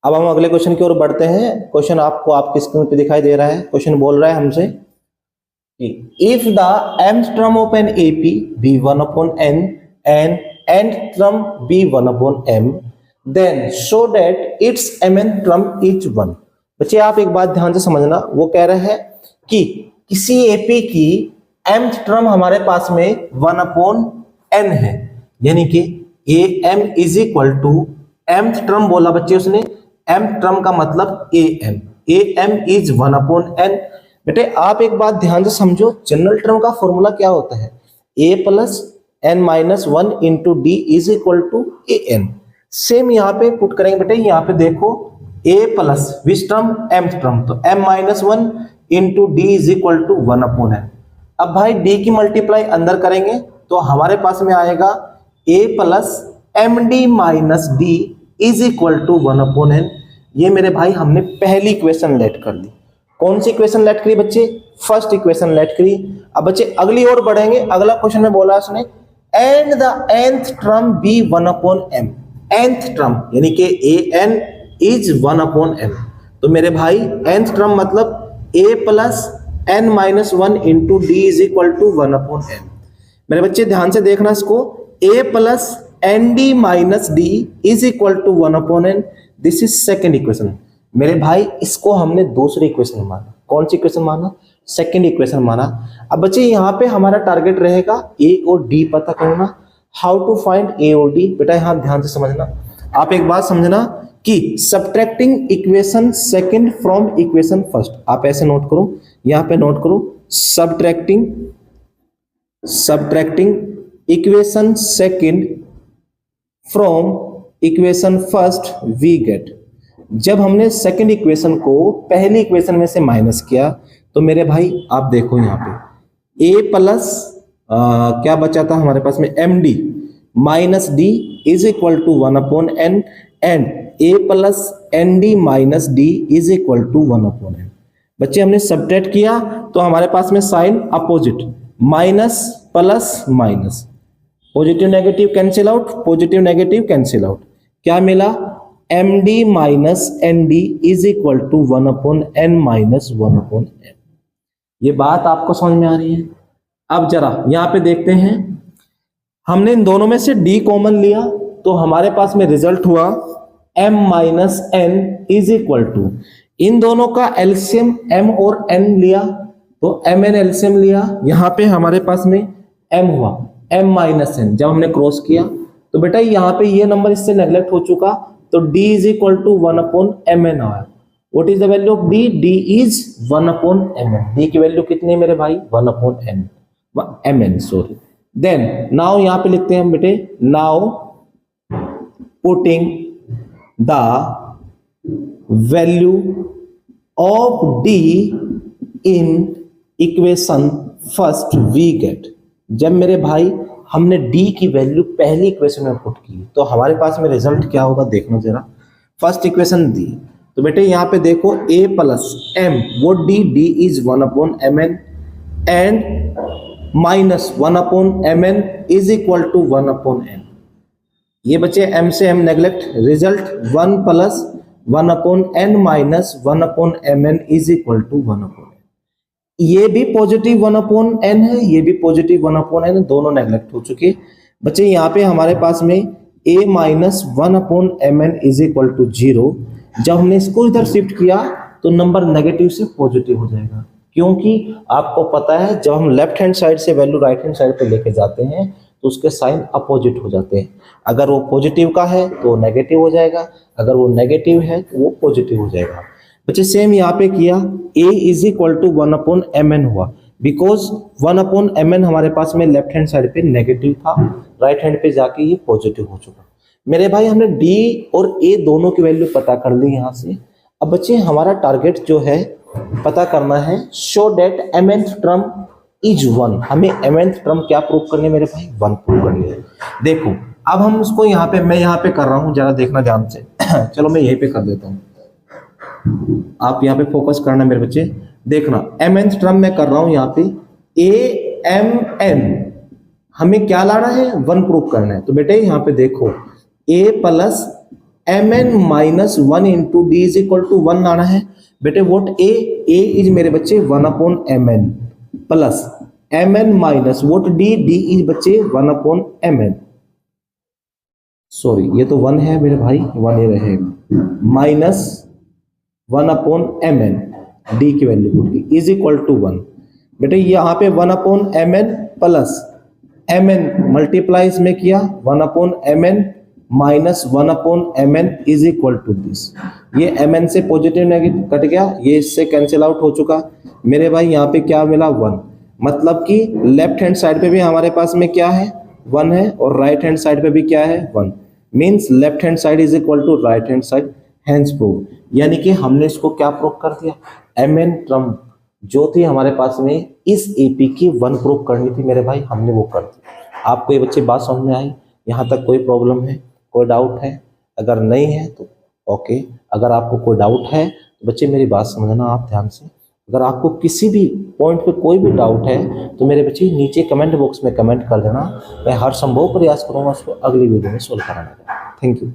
अब हम अगले क्वेश्चन की ओर बढ़ते हैं। क्वेश्चन आपको आपकी स्क्रीन पे दिखाई दे रहा है। क्वेश्चन बोल रहा है हमसे if the mth term of an AP be 1 upon n and nth term be 1 upon m, then show that its mth term is 1। बच्चे आप एक बात ध्यान से समझना, वो कह रहा है कि किसी एपी की mth टर्म हमारे पास में 1 अपॉन n है, यानी कि a m is equal to mth term बोला बच्चे उसने, mth टर्म का मतलब a m is 1 upon n। बेटे आप एक बात ध्यान से समझो, जनरल टर्म का फॉर्मूला क्या होता है, a plus n minus 1 into d is equal to a n. Same यहाँ पे पुट करेंगे बेटे, यहाँ पे देखो a plus which term mth term, तो m minus 1 into d is equal to 1 upon n। अब भाई d की मल्टीप्लाई अंदर करेंगे तो हमारे पास में आएगा a plus m d minus d is equal to 1 upon n। ये मेरे भाई हमने पहली इक्वेशन लेट कर दी। कौन सी इक्वेशन लेट करी बच्चे, फर्स्ट इक्वेशन लेट करी। अब बच्चे अगली ओर बढ़ेंगे, अगला क्वेश्चन में बोला उसने and the nth term be 1 upon m, nth term यानी कि a n is 1 upon m। तो मेरे भाई nth टर्म मतलब a plus n minus 1 into d is equal to 1 upon m। मेरे बच्चे ध्यान से देखना इसको, a plus n d minus d is equal to 1 upon n, this is second equation. मेरे भाई इसको हमने दूसरी इक्वेशन माना। कौन सी इक्वेशन माना, सेकंड इक्वेशन माना। अब बच्चे यहाँ पे हमारा टारगेट रहेगा ए और डी पता करना। हाउ टू फाइंड ए और डी, बेटा यहाँ ध्यान से समझना। आप एक बात समझना कि subtracting equation second from equation first, आप ऐसे नोट करो, यहाँ पे नोट करो, subtracting equation second from equation first we get. जब हमने सेकंड इक्वेशन को पहली इक्वेशन में से माइनस किया तो मेरे भाई आप देखो यहाँ पे a प्लस क्या बचा था हमारे पास में m d minus d is equal to 1 upon n and a plus n d minus d is equal to 1 upon n। बच्चे हमने सब्ट्रैक्ट किया तो हमारे पास में sign opposite, minus plus minus, positive negative cancel out, positive negative cancel out, क्या मिला m d minus n d is equal to 1 upon n minus 1 upon n। ये बात आपको समझ में आ रही है। अब जरा यहाँ पे देखते हैं, हमने इन दोनों में से d कॉमन लिया तो हमारे पास में रिजल्ट हुआ m minus n is equal to, इन दोनों का एलसीएम m और n लिया तो mn एलसीएम लिया, यहाँ पे हमारे पास में m हुआ m माइनस n। जब हमने क्रॉस किया तो बेटा यहाँ पे ये नंबर इससे नेग्लेक्ट हो चुका, तो d is equal to 1 upon mn आया। What is the value of d, d is 1 upon mn। d की वैल्यू कितनी है मेरे भाई, 1 upon mn sorry. Then now यहाँ पे लिखते हैं हम बेटे, now putting the value of d in equation first we get. जब मेरे भाई हमने d की वैल्यू पहली इक्वेशन में पुट की तो हमारे पास में रिजल्ट क्या होगा, देखना जरा। फर्स्ट इक्वेशन दी तो बेटे यहाँ पे देखो a प्लस m, वो d is 1 upon mn and minus 1 upon mn is equal to 1 upon n। ये बच्चे m से m neglect, result 1 plus 1 upon n minus 1 upon mn is equal to 1 upon. ये भी पॉजिटिव 1 अपॉन n है, ये भी positive 1 upon n, दोनों neglect हो चुके। बच्चे यहाँ पे हमारे पास में a minus 1 upon mn is equal to 0। जब हमने इसको इधर शिफ्ट किया तो नंबर नेगेटिव से पॉजिटिव हो जाएगा, क्योंकि आपको पता है जब हम लेफ्ट हैंड साइड से वैल्यू राइट हैंड साइड पे लेके जाते हैं तो उसके साइन अपोजिट हो जाते हैं। अगर वो पॉजिटिव का है तो नेगेटिव हो जाएगा, अगर वो नेगेटिव है तो वो पॉजिटिव हो जाएगा। बच्चे सेम यहाँ पे किया, a is equal to 1 upon mn हुआ, बिकॉज 1 अपॉन mn हमारे पास में लेफ्ट हैंड साइड पे नेगेटिव था, राइट हैंड पे जाके ये पॉजिटिव हो चुका। मेरे भाई हमने d और a दोनों की वैल्यू पता कर ली यहाँ से। अब बच्चे हमारा टारगेट जो है पता करना है, show that mnth term is 1। हमें mnth टर्म क्या प्रूव करनी है मेरे भाई, 1 प्रूव करनी है। देखो अब हम उसको यहाँ पे, मैं यहाँ पे कर रहा हूँ, जरा देखना ध्यान से चलो मैं यहीं पे कर देता हूँ, आप यहाँ पे फोकस करना मेरे बच्चे। देखना mnth टर्म में कर रहा हूं यहाँ पे amn, हमें क्या लाना है, 1 प्रूफ करना है। तो बेटे यहाँ पे देखो a plus mn minus 1 into d is equal to 1 लाना है बेटे। वोट ए इज मेरे बच्चे 1 upon mn plus mn minus vote D is बच्चे 1 अपॉन mn, सॉरी ये तो 1 है मेरे भाई, 1 ही रहेगा, माइनस 1 अपॉन mn डी की वैल्यू पुट की इज इक्वल टू 1 बेटे। यहाँ पे 1 upon mn plus mn multiplies में किया 1 upon mn minus 1 upon mn is equal to this. ये mn से पॉजिटिव नेगेटिव कट गया, ये इससे कैंसिल आउट हो चुका मेरे भाई। यहाँ पे क्या मिला 1, मतलब कि लेफ्ट हैंड साइड पे भी हमारे पास में क्या है 1 है और राइट हैंड साइड पे भी क्या है 1, means left hand side is equal to right hand side, hence prove. यानी कि हमने इसको क्या प्रूव कर दिया, mn टर्म जो थी हमारे पास में इस एपी की 1 प्रूव करनी थी मेरे भाई, हमने वो कर दी। आपको ये बच्चे बात समझ में आई? यहाँ तक कोई प्रॉब्लम है, कोई डाउट है? अगर नहीं है तो ओके, अगर आपको कोई डाउट है तो बच्चे मेरी बात समझना आप ध्यान से। अगर आपको किसी भी पॉइंट पे कोई भी डाउट है तो मेरे बच्चे नीचे कमेंट बॉक्स में कमेंट कर देना, मैं हर संभव प्रयास करूँगा उसको अगली वीडियो में सोल्व कराने का। Thank you.